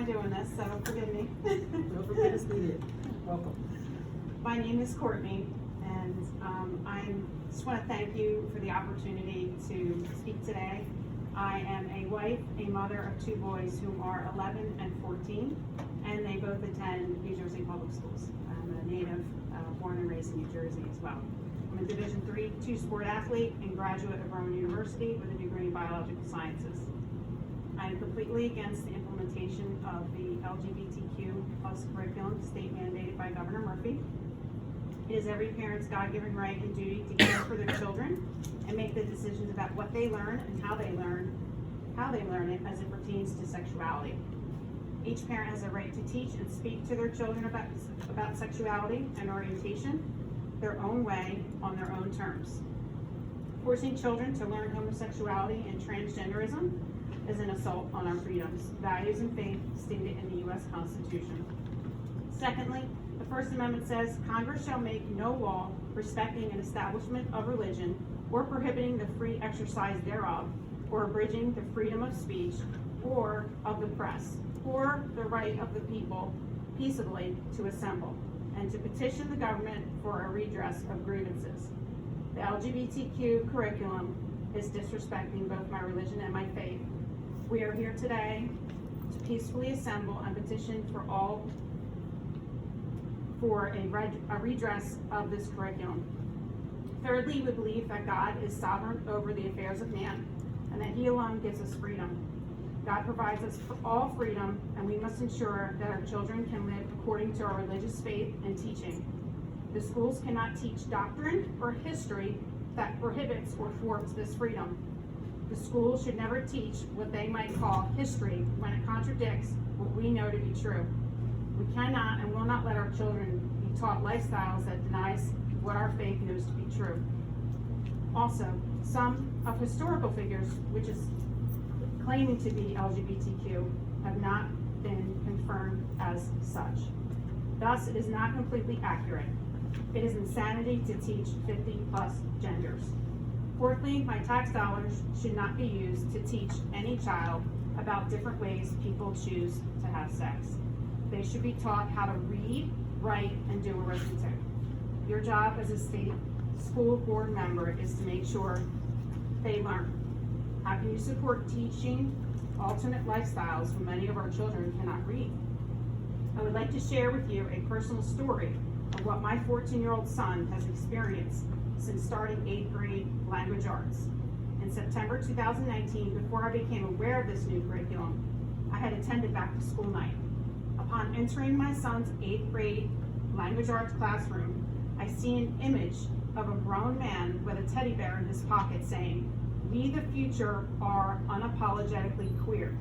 time doing this, so forgive me. Don't forget us needed. Welcome. My name is Courtney, and I just want to thank you for the opportunity to speak today. I am a wife, a mother of two boys who are 11 and 14, and they both attend New Jersey Public Schools. I'm a native, born and raised in New Jersey as well. I'm a Division III two-sport athlete and graduate of Rowan University with a degree in biological sciences. I am completely against the implementation of the LGBTQ plus curriculum state mandated by Governor Murphy. It is every parent's God-given right and duty to care for their children and make the decisions about what they learn and how they learn it as it pertains to sexuality. Each parent has a right to teach and speak to their children about sexuality and orientation their own way on their own terms. Forcing children to learn homosexuality and transgenderism is an assault on our freedoms, values, and faith stated in the U.S. Constitution. Secondly, the First Amendment says, Congress shall make no law respecting an establishment of religion or prohibiting the free exercise thereof, or abridging the freedom of speech or of the press, or the right of the people peaceably to assemble and to petition the government for a redress of grievances. The LGBTQ curriculum is disrespecting both my religion and my faith. We are here today to peacefully assemble and petition for a redress of this curriculum. Thirdly, we believe that God is sovereign over the affairs of man and that He alone gives us freedom. God provides us all freedom, and we must ensure that our children can live according to our religious faith and teaching. The schools cannot teach doctrine or history that prohibits or thwarts this freedom. The schools should never teach what they might call history when it contradicts what we know to be true. We cannot and will not let our children be taught lifestyles that denies what our faith knows to be true. Also, some of historical figures, which is claiming to be LGBTQ, have not been confirmed as such. Thus, it is not completely accurate. It is insanity to teach 50 plus genders. Fourthly, my tax dollars should not be used to teach any child about different ways people choose to have sex. They should be taught how to read, write, and do arithmetic. Your job as a state school board member is to make sure they learn. How can you support teaching alternate lifestyles when many of our children cannot read? I would like to share with you a personal story of what my 14-year-old son has experienced since starting 8th grade language arts. In September 2019, before I became aware of this new curriculum, I had attended back to school night. Upon entering my son's 8th grade language arts classroom, I see an image of a grown man with a teddy bear in his pocket saying, "We the future are unapologetically queer."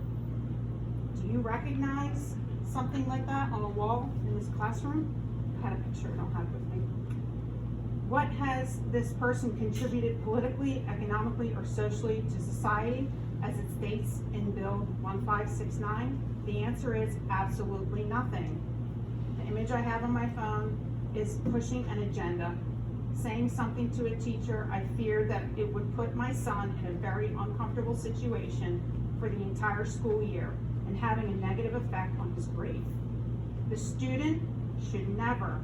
Do you recognize something like that on a wall in this classroom? I had a picture, I don't have it with me. What has this person contributed politically, economically, or socially to society as it states in Bill 1569? The answer is absolutely nothing. The image I have on my phone is pushing an agenda, saying something to a teacher. I fear that it would put my son in a very uncomfortable situation for the entire school year and having a negative effect on his grade. The student should never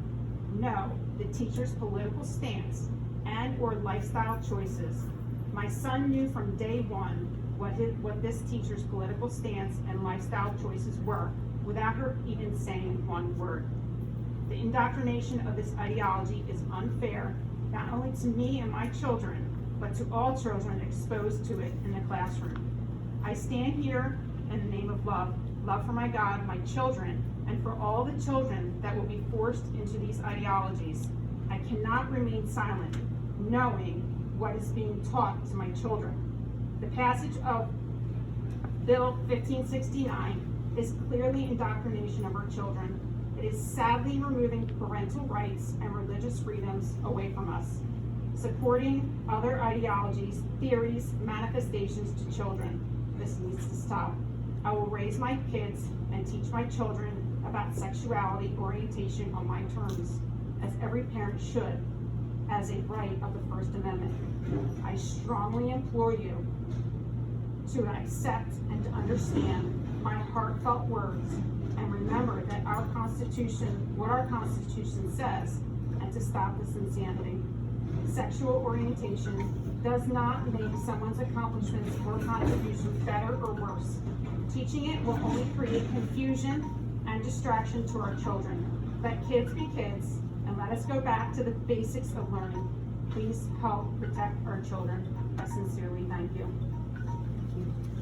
know the teacher's political stance and or lifestyle choices. My son knew from day one what this teacher's political stance and lifestyle choices were without her even saying one word. The indoctrination of this ideology is unfair, not only to me and my children, but to all children exposed to it in the classroom. I stand here in the name of love for my God, my children, and for all the children that will be forced into these ideologies. I cannot remain silent, knowing what is being taught to my children. The passage of Bill 1569 is clearly indoctrination of our children. It is sadly removing parental rights and religious freedoms away from us, supporting other ideologies, theories, manifestations to children. This needs to stop. I will raise my kids and teach my children about sexuality orientation on my terms, as every parent should, as a right of the First Amendment. I strongly implore you to accept and to understand my heartfelt words and remember that what our Constitution says, and to stop this insanity. Sexual orientation does not make someone's accomplishments or contributions better or worse. Teaching it will only create confusion and distraction to our children. Let kids be kids, and let us go back to the basics of learning. Please help protect our children. I sincerely thank you. Thank you.